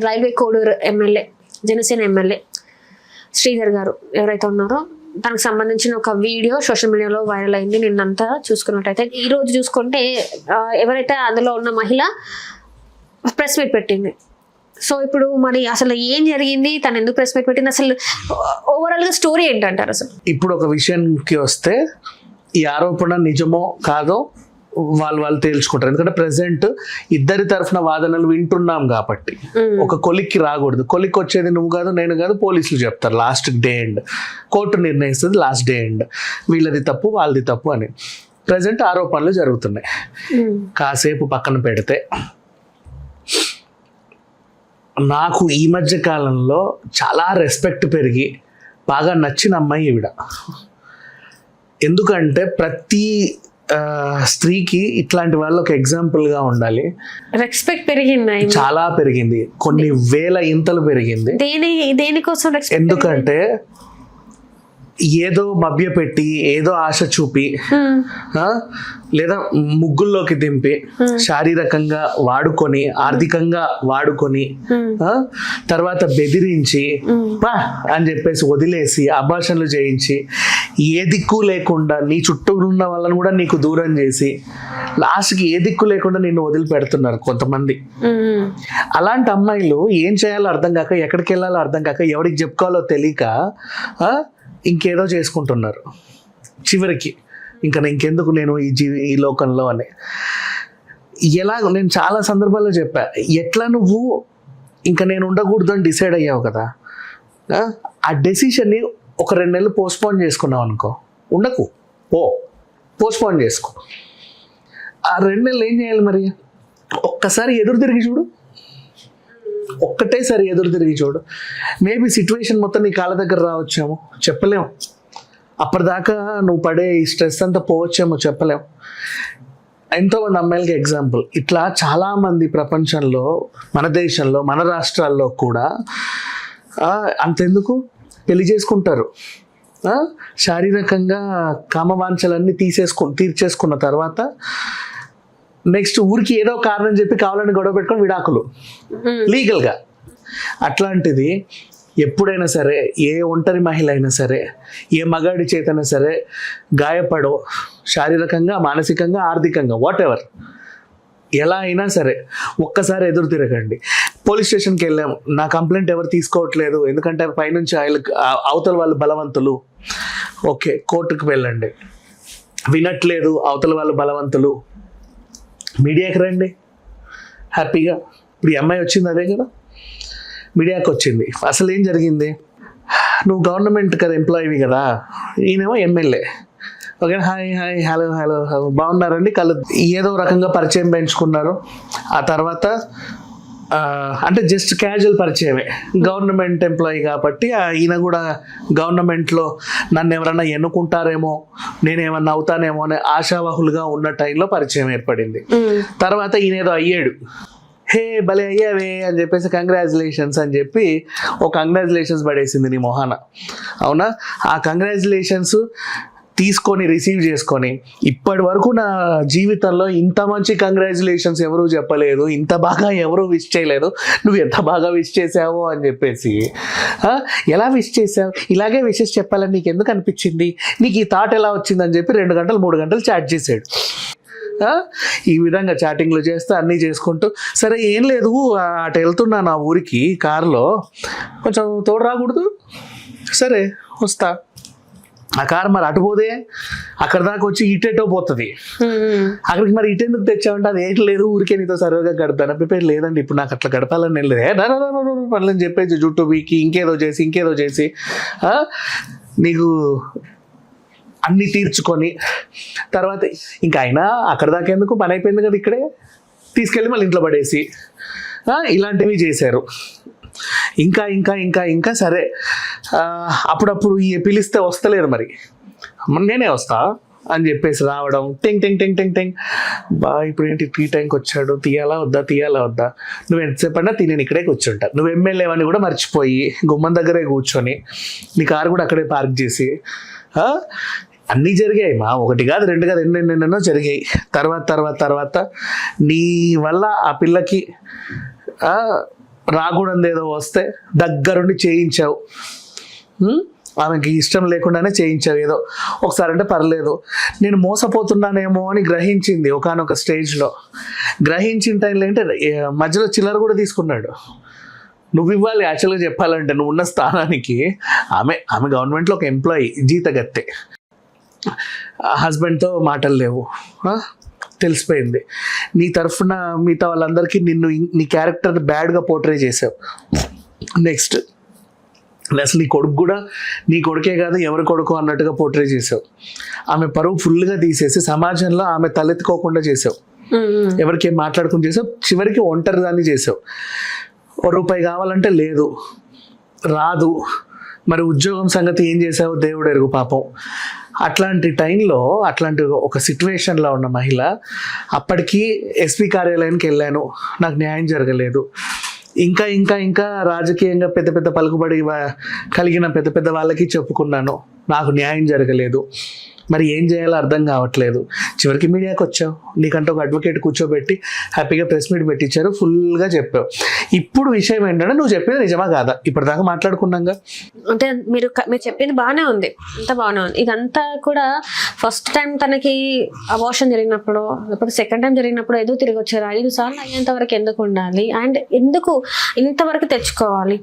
Railway Koduru MLA, Janasena MLA Sridhar గారు ఎవరైతే ఉన్నారో దానికి సంబంధించిన ఒక వీడియో సోషల్ మీడియాలో వైరల్ అయింది నిన్నంతా చూసుకున్నట్టయితే. ఈ రోజు చూసుకుంటే ఎవరైతే అందులో ఉన్న మహిళ ప్రెస్ మీట్ పెట్టింది. సో ఇప్పుడు మరి అసలు ఏం జరిగింది, తను ఎందుకు ప్రెస్ మీట్ పెట్టింది, అసలు ఓవరాల్ గా స్టోరీ ఏంటంటారు? అసలు ఇప్పుడు ఒక విషయానికి వస్తే, ఈ ఆరోపణ నిజమో కాదో వాళ్ళు తేల్చుకుంటారు. ఎందుకంటే ప్రెసెంట్ ఇద్దరి తరఫున వాదనలు వింటున్నాం కాబట్టి ఒక కొలిక్కి రాకూడదు. కొలిక్కి వచ్చేది నువ్వు కాదు, నేను కాదు, పోలీసులు చెప్తారు లాస్ట్ డే ఎండ్. కోర్టు నిర్ణయిస్తుంది లాస్ట్ డే ఎండ్, వీళ్ళది తప్పు వాళ్ళది తప్పు అని. ప్రెసెంట్ ఆరోపణలు జరుగుతున్నాయి. కాసేపు పక్కన పెడితే, నాకు ఈ మధ్య కాలంలో చాలా రెస్పెక్ట్ పెరిగి బాగా నచ్చిన అమ్మాయి ఈవిడ. ఎందుకంటే ప్రతి స్త్రీకి ఇట్లాంటి వాళ్ళు ఒక ఎగ్జాంపుల్ గా ఉండాలి. రెస్పెక్ట్ పెరిగింది, చాలా పెరిగింది, కొన్ని వేల ఇంతలు పెరిగింది. దేనికోసం? ఎందుకంటే ఏదో మభ్యపెట్టి, ఏదో ఆశ చూపి, లేదా ముగ్గుల్లోకి దింపి, శారీరకంగా వాడుకొని, ఆర్థికంగా వాడుకొని, తర్వాత బెదిరించి అని చెప్పేసి వదిలేసి, అభాషణలు చేయించి, ఏ దిక్కు లేకుండా నీ చుట్టూ ఉన్న వాళ్ళని కూడా నీకు దూరం చేసి, లాస్ట్కి ఏ దిక్కు లేకుండా నిన్ను వదిలిపెడుతున్నారు కొంతమంది. అలాంటి అమ్మాయిలు ఏం చేయాలో అర్థం కాక, ఎక్కడికి వెళ్ళాలో అర్థం కాక, ఎవరికి చెప్పుకోవాలో తెలియక ఇంకేదో చేసుకుంటున్నారు. చివరికి ఇంకెందుకు నేను ఈ లోకంలో అని. నేను చాలా సందర్భాల్లో చెప్పా, ఎట్లా నువ్వు ఇంకా నేను ఉండకూడదు అని డిసైడ్ అయ్యావు కదా, ఆ డెసిషన్ని ఒక 2 నెలలు పోస్ట్పోన్ చేసుకున్నావు అనుకో, ఉండకు, పోస్ట్పోన్ చేసుకో. ఆ 2 నెలలు ఏం చేయాలి మరి? ఒక్కసారి ఎదురు తిరిగి చూడు, ఒక్కటేసారి ఎదురు తిరిగి చూడు. మేబీ సిచ్యువేషన్ మొత్తం నీ కాళ్ళ దగ్గర రావచ్చేమో, చెప్పలేము. అప్పటిదాకా నువ్వు పడే ఈ స్ట్రెస్ అంతా పోవచ్చేమో, చెప్పలేము. ఎంతోమంది అమ్మాయిలకి ఎగ్జాంపుల్ ఇట్లా చాలామంది ప్రపంచంలో, మన దేశంలో, మన రాష్ట్రాల్లో కూడా అంతెందుకు పెళ్లి చేసుకుంటారు. శారీరకంగా కామవాంఛలన్నీ తీర్చేసుకున్న తర్వాత నెక్స్ట్ ఊరికి ఏదో కారణం చెప్పి కావాలని గొడవ పెట్టుకొని విడాకులు లీగల్గా. అట్లాంటిది ఎప్పుడైనా సరే, ఏ ఒంటరి మహిళ అయినా సరే, ఏ మగాడి చేతైనా సరే గాయపడో, శారీరకంగా, మానసికంగా, ఆర్థికంగా, వాట్ ఎవర్, ఎలా అయినా సరే ఒక్కసారి ఎదురు తిరగండి. పోలీస్ స్టేషన్కి వెళ్ళాము, నా కంప్లైంట్ ఎవరు తీసుకోవట్లేదు ఎందుకంటే పైనుంచి అవతల వాళ్ళు బలవంతులు. ఓకే, కోర్టుకు వెళ్ళండి. వినట్లేదు అవతల వాళ్ళు బలవంతులు, మీడియాకి రండి హ్యాపీగా. ఇప్పుడు ఈ అమ్మాయి వచ్చింది అదే కదా, మీడియాకి వచ్చింది. అసలు ఏం జరిగింది? నువ్వు గవర్నమెంట్ కదా, ఎంప్లాయీవి కదా, ఈయనేమో ఎమ్మెల్యే. ఓకే, హాయ్ హలో బాగున్నారండి, కళ్ళు ఏదో రకంగా పరిచయం పెంచుకున్నారు. ఆ తర్వాత అంటే జస్ట్ క్యాజువల్ పరిచయమే, గవర్నమెంట్ ఎంప్లాయీ కాబట్టి ఈయన కూడా గవర్నమెంట్లో నన్ను ఎవరన్నా ఎన్నుకుంటారేమో, నేనేమన్నా అవుతానేమో అనే ఆశావాహులుగా ఉన్న టైంలో పరిచయం ఏర్పడింది. తర్వాత ఈయన ఏదో అయ్యాడు, హే భలే అయ్యావే అని చెప్పేసి కంగ్రాచులేషన్స్ అని చెప్పి ఒక కంగ్రాచులేషన్స్ పడేసింది నీ మొహాన. అవునా? ఆ కంగ్రాచులేషన్స్ తీసుకొని రిసీవ్ చేసుకొని, ఇప్పటి వరకు నా జీవితంలో ఇంత మంచి కంగ్రాచులేషన్స్ ఎవరూ చెప్పలేదు, ఇంత బాగా ఎవరూ విష్ చేయలేదు, నువ్వు ఎంత బాగా విష్ చేసావో అని చెప్పేసి. ఎలా విష్ చేసావు, ఇలాగే విషెస్ చెప్పాలని నీకు ఎందుకు అనిపించింది, నీకు ఈ థాట్ ఎలా వచ్చిందని చెప్పి 2 గంటలు 3 గంటలు చాట్ చేసాడు. ఈ విధంగా చాటింగ్లు చేస్తూ అన్నీ చేసుకుంటూ, సరే ఏం లేదు అటు వెళ్తున్నా నా ఊరికి కారులో, కొంచెం తోడు రాకూడదు, సరే వస్తా. ఆ కారు మరి అటు పోతే అక్కడ దాకా వచ్చి ఇటెటో పోతుంది, అక్కడికి మరి ఇటెందుకు తెచ్చావంటే అది ఏం లేదు, ఊరికే నీతో సరిగ్గా గడపాను. ప్రిపేర్ లేదండి ఇప్పుడు నాకు అట్లా గడపాలని నేను లేదు పనులని చెప్పేసి జుట్టు వీకి ఇంకేదో చేసి నీకు అన్నీ తీర్చుకొని తర్వాత ఇంకా అయినా అక్కడ దాకా ఎందుకు, పని అయిపోయింది కదా, ఇక్కడే తీసుకెళ్ళి మళ్ళీ ఇంట్లో పడేసి ఇలాంటివి చేశారు. ఇంకా ఇంకా ఇంకా ఇంకా సరే, అప్పుడప్పుడు పిలిస్తే వస్తలేరు, మరి నేనే వస్తా అని చెప్పేసి రావడం, టెంగ్ ఇప్పుడు ఏంటి టీ టైంకి వచ్చాడు, తీయాలా వద్దా, నువ్వు ఎంతసేపు అన్నా నేను ఇక్కడే కూర్చుంటా, నువ్వు ఎమ్మెల్యే అని కూడా మర్చిపోయి గుమ్మం దగ్గరే కూర్చొని నీ కారు కూడా అక్కడే పార్క్ చేసి అన్నీ జరిగాయి మా, 1 కాదు 2 కాదు ఎన్నెన్నెన్నో జరిగాయి. తర్వాత నీ వల్ల ఆ పిల్లకి రాకూడదు ఏదో వస్తే దగ్గరుండి చేయించావు. ఆమెకి ఇష్టం లేకుండానే చేయించావు ఏదో ఒకసారి అంటే పర్లేదు. నేను మోసపోతున్నానేమో అని గ్రహించింది ఒకానొక స్టేజ్లో. గ్రహించిన టైంలో అంటే మధ్యలో చిల్లర కూడా తీసుకున్నాడు. నువ్వు ఇవ్వాలి యాక్చువల్గా చెప్పాలంటే నువ్వు ఉన్న స్థానానికి. ఆమె గవర్నమెంట్లో ఒక ఎంప్లాయీ, జీతగత్తే. హస్బెండ్తో మాటలు లేవు, తెలిసిపోయింది. నీ తరఫున మిగతా వాళ్ళందరికీ నీ క్యారెక్టర్ బ్యాడ్గా పోర్ట్రే చేసావు. నెక్స్ట్ అసలు నీ కొడుకు కూడా నీ కొడుకే కాదు ఎవరి కొడుకు అన్నట్టుగా పోర్ట్రే చేసావు. ఆమె పరువు ఫుల్గా తీసేసి సమాజంలో ఆమె తలెత్తుకోకుండా చేసావు. ఎవరికి ఏం మాట్లాడుకుని చేసావు. చివరికి ఒంటరి దాన్ని చేసావు. రూపాయి కావాలంటే లేదు, రాదు. మరి ఉద్యోగం సంగతి ఏం చేసావు దేవుడు ఎరుగు పాపం. అట్లాంటి టైంలో అట్లాంటి ఒక సిచ్యువేషన్లో ఉన్న మహిళ అప్పటికి ఎస్పీ కార్యాలయానికి వెళ్ళాను, నాకు న్యాయం జరగలేదు. ఇంకా ఇంకా ఇంకా రాజకీయంగా పెద్ద పెద్ద పలుకుబడి కలిగిన పెద్ద పెద్ద వాళ్ళకి చెప్పుకున్నాను, నాకు న్యాయం జరగలేదు. మరి ఏం చేయాలో అర్థం కావట్లేదు. చివరికి మీడియాకి వచ్చావు, నీకంటే ఒక అడ్వకేట్ కూర్చోబెట్టి హ్యాపీగా ప్రెస్ మీట్ పెట్టించారు, ఫుల్గా చెప్పావు. ఇప్పుడు విషయం ఏంటంటే నువ్వు చెప్పేది నిజమా కాదా? ఇప్పటిదాకా మాట్లాడుకున్నాగా. అంటే మీరు చెప్పింది బాగానే ఉంది, అంతా బాగానే ఉంది. ఇదంతా కూడా ఫస్ట్ టైం తనకి అబార్షన్ జరిగినప్పుడు, లేకపోతే సెకండ్ టైం జరిగినప్పుడు ఏదో తిరిగి వచ్చారు. 5 సార్లు అయ్యేంత వరకు ఎందుకు ఉండాలి అండ్ ఎందుకు ఇంతవరకు తెచ్చుకోవాలి?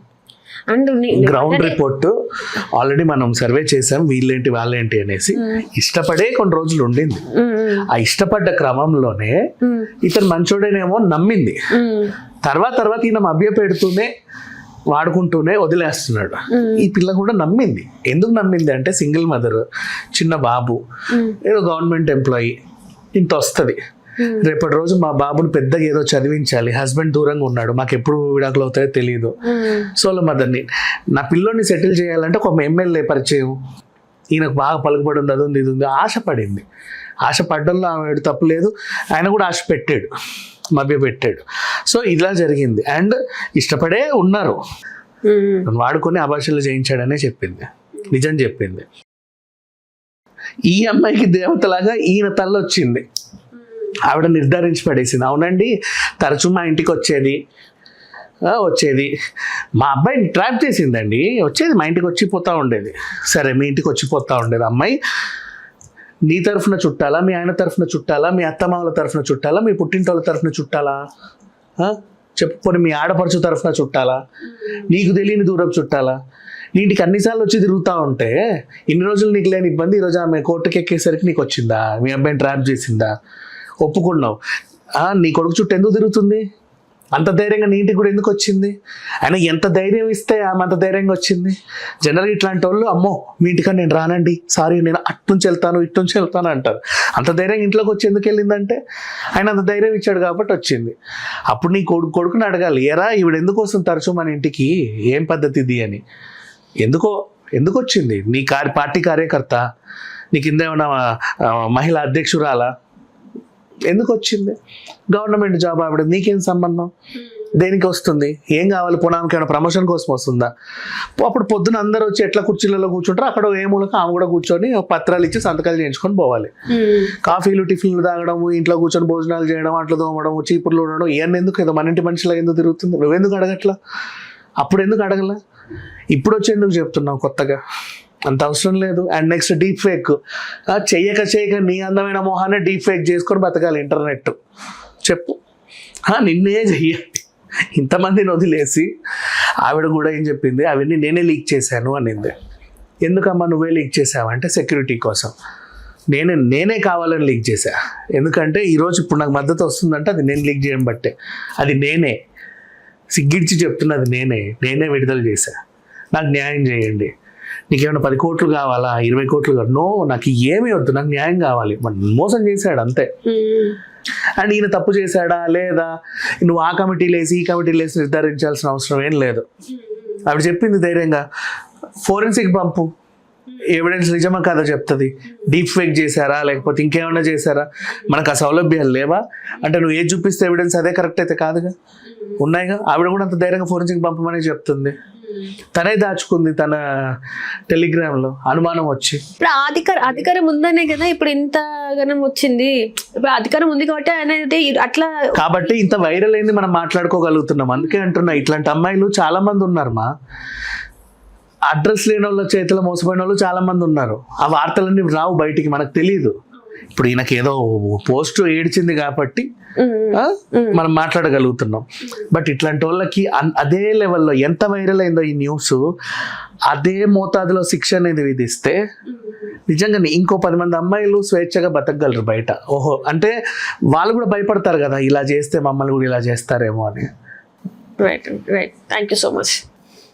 అండ్ గ్రౌండ్ రిపోర్ట్ ఆల్రెడీ మనం సర్వే చేసాం, వీళ్ళేంటి వాళ్ళేంటి అనేసి. ఇష్టపడే కొన్ని రోజులు ఉండింది. ఆ ఇష్టపడ్డ క్రమంలోనే ఇతను మంచోడేనేమో నమ్మింది. తర్వాత ఈయన మభ్య పెడుతూనే వాడుకుంటూనే వదిలేస్తున్నాడు. ఈ పిల్ల కూడా నమ్మింది. ఎందుకు నమ్మింది అంటే సింగిల్ మదర్, చిన్న బాబు, ఏదో గవర్నమెంట్ ఎంప్లాయీ, ఇంత వస్తుంది. రేపటి రోజు మా బాబుని పెద్దగా ఏదో చదివించాలి, హస్బెండ్ దూరంగా ఉన్నాడు, మాకు ఎప్పుడు విడాకులు అవుతాయో తెలియదు, సోలో మదర్ని, నా పిల్లోని సెటిల్ చేయాలంటే ఒక ఎమ్మెల్యే పరిచయం, ఈయనకు బాగా పలుకుబడి ఉంది, అది ఉంది, ఇది ఉంది. ఆశపడింది. ఆశపడ్డంలో ఆమె తప్పు లేదు, ఆయన కూడా ఆశ పెట్టాడు, మభ్య పెట్టాడు. సో ఇలా జరిగింది. అండ్ ఇష్టపడే ఉన్నారు, వాడుకొని అబార్షన్లు చేయించాడనే చెప్పింది, నిజం చెప్పింది. ఈ అమ్మాయికి దేవతలాగా ఈయన తల్లొచ్చింది. ఆవిడ నిర్ధారించి పడేసింది, అవునండి తరచూ మా ఇంటికి వచ్చేది, మా అబ్బాయిని ట్రాప్ చేసిందండి, వచ్చేది మా ఇంటికి వచ్చిపోతూ ఉండేది. సరే మీ ఇంటికి వచ్చిపోతూ ఉండేది అమ్మాయి, నీ తరఫున చుట్టాలా, మీ ఆయన తరఫున చుట్టాలా, మీ అత్తమామల తరఫున చుట్టాలా, మీ పుట్టింటోళ్ళ తరఫున చుట్టాలా? చెప్పుకొని మీ ఆడపడుచు తరఫున చుట్టాలా, నీకు తెలియని దూరం చుట్టాలా? నీ ఇంటికి అన్నిసార్లు వచ్చి తిరుగుతూ ఉంటే ఇన్ని రోజులు నీకు లేని ఇబ్బంది ఈరోజు ఆమె కోర్టుకి ఎక్కేసరికి నీకు వచ్చిందా? మీ అబ్బాయిని ట్రాప్ చేసిందా? ఒప్పుకున్నావు. నీ కొడుకు చుట్టూ ఎందుకు తిరుగుతుంది? అంత ధైర్యంగా నీ ఇంటికి కూడా ఎందుకు వచ్చింది? ఆయన ఎంత ధైర్యం ఇస్తే ఆమె అంత ధైర్యంగా వచ్చింది. జనరల్గా ఇట్లాంటి వాళ్ళు అమ్మో మీ ఇంటికని నేను రానండి, సారీ నేను అట్నుంచి వెళ్తాను ఇట్నుంచి వెళ్తాను అంటారు. అంత ధైర్యం ఇంట్లోకి వచ్చి ఎందుకు వెళ్ళిందంటే ఆయన అంత ధైర్యం ఇచ్చాడు కాబట్టి వచ్చింది. అప్పుడు నీ కొడుకుని అడగాలి, ఎరా ఈవిడ ఎందుకు వస్తుంది తరచూ మన ఇంటికి, ఏం పద్ధతి ఇది అని. ఎందుకు వచ్చింది? నీ పార్టీ కార్యకర్త, నీ కింద ఏమన్నా మహిళా అధ్యక్షురాలా, ఎందుకు వచ్చింది? గవర్నమెంట్ జాబ్ ఆవిడ, నీకేం సంబంధం? దేనికి వస్తుంది? ఏం కావాలి? పునానికి ఏమైనా ప్రమోషన్ కోసం వస్తుందా? అప్పుడు పొద్దున అందరూ వచ్చి ఎట్లా కుర్చీలలో కూర్చుంటారు, అక్కడ ఏ మూలక ఆమె కూడా కూర్చొని పత్రాలు ఇచ్చి సంతకాలు చేయించుకొని పోవాలి. కాఫీలు టిఫిన్లు తాగడం, ఇంట్లో కూర్చొని భోజనాలు చేయడం, అట్లు తోమడం, చీపుర్లు ఉండడం, ఇవన్నీ ఎందుకు? ఏదో మన ఇంటి మనిషిలా ఎందుకు తిరుగుతుంది? నువ్వెందుకు అడగట్లా? అప్పుడు ఎందుకు అడగలా? ఇప్పుడు వచ్చి ఎందుకు చెప్తున్నావు కొత్తగా? అంత అవసరం లేదు. అండ్ నెక్స్ట్ డీప్ ఫేక్, చెయ్యక నీ అందమైన మొహాన్ని డీప్ ఫేక్ చేసుకొని బతకాలి ఇంటర్నెట్. చెప్పు, నిన్నే చెయ్యాలి. ఇంతమందిని వదిలేసి ఆవిడ కూడా ఏం చెప్పింది, అవన్నీ నేనే లీక్ చేశాను అనింది. ఎందుకమ్మా నువ్వే లీక్ చేసావంటే సెక్యూరిటీ కోసం. నేనే కావాలని లీక్ చేశా. ఎందుకంటే ఈరోజు ఇప్పుడు నాకు మద్దతు వస్తుందంటే అది నేను లీక్ చేయడం బట్టే. అది నేనే సిగ్గిడిచి చెప్తున్నది, నేనే విడుదల చేశా. నాకు న్యాయం చేయండి. నీకేమైనా 10 కోట్లు కావాలా, 20 కోట్లు కావాలి? నో, నాకు ఏమీ వద్దు, నాకు న్యాయం కావాలి. మోసం చేశాడు అంతే. అండ్ ఈయన తప్పు చేశాడా లేదా, నువ్వు ఆ కమిటీలు వేసి ఈ కమిటీలు వేసి నిర్ధారించాల్సిన అవసరం ఏం లేదు. ఆవిడ చెప్పింది ధైర్యంగా, ఫోరెన్సిక్ పంపు, ఎవిడెన్స్ నిజమా కాదా చెప్తుంది. డీప్ ఫేక్ చేశారా లేకపోతే ఇంకేమైనా చేశారా? మనకు ఆ సౌలభ్యాలు లేవా? అంటే నువ్వు ఏది చూపిస్తే ఎవిడెన్స్ అదే కరెక్ట్ అయితే కాదుగా, ఉన్నాయిగా. ఆవిడ కూడా అంత ధైర్యంగా ఫోరెన్సిక్ పంపమని చెప్తుంది. తనే దాచుకుంది తన టెలిగ్రామ్లో, అనుమానం వచ్చి. ఇప్పుడు అధికారం ఉందనే కదా ఇప్పుడు ఇంత గణం వచ్చింది. ఇప్పుడు అధికారం ఉంది కాబట్టి అనేది అట్లా కాబట్టి ఇంత వైరల్ అయింది, మనం మాట్లాడుకోగలుగుతున్నాం. అందుకే అంటున్నా, ఇట్లాంటి అమ్మాయిలు చాలా మంది ఉన్నారు మా. అడ్రస్ లేని వాళ్ళ చేతిలో మోసపోయిన వాళ్ళు చాలా మంది ఉన్నారు. ఆ వార్తలన్నీ రావు బయటికి, మనకు తెలియదు. ఇప్పుడు ఈయనకి ఏదో పోస్ట్ ఏడ్చింది కాబట్టి మనం మాట్లాడగలుగుతున్నాం. బట్ ఇట్లాంటి వాళ్ళకి అదే లెవెల్లో ఎంత వైరల్ అయిందో ఈ న్యూస్, అదే మోతాదులో శిక్ష అనేది విధిస్తే నిజంగా ఇంకో 10 మంది అమ్మాయిలు స్వేచ్ఛగా బతకగలరు బయట. ఓహో, అంటే వాళ్ళు కూడా భయపడతారు కదా, ఇలా చేస్తే మమ్మల్ని కూడా ఇలా చేస్తారేమో అని. Right. Thank you so much.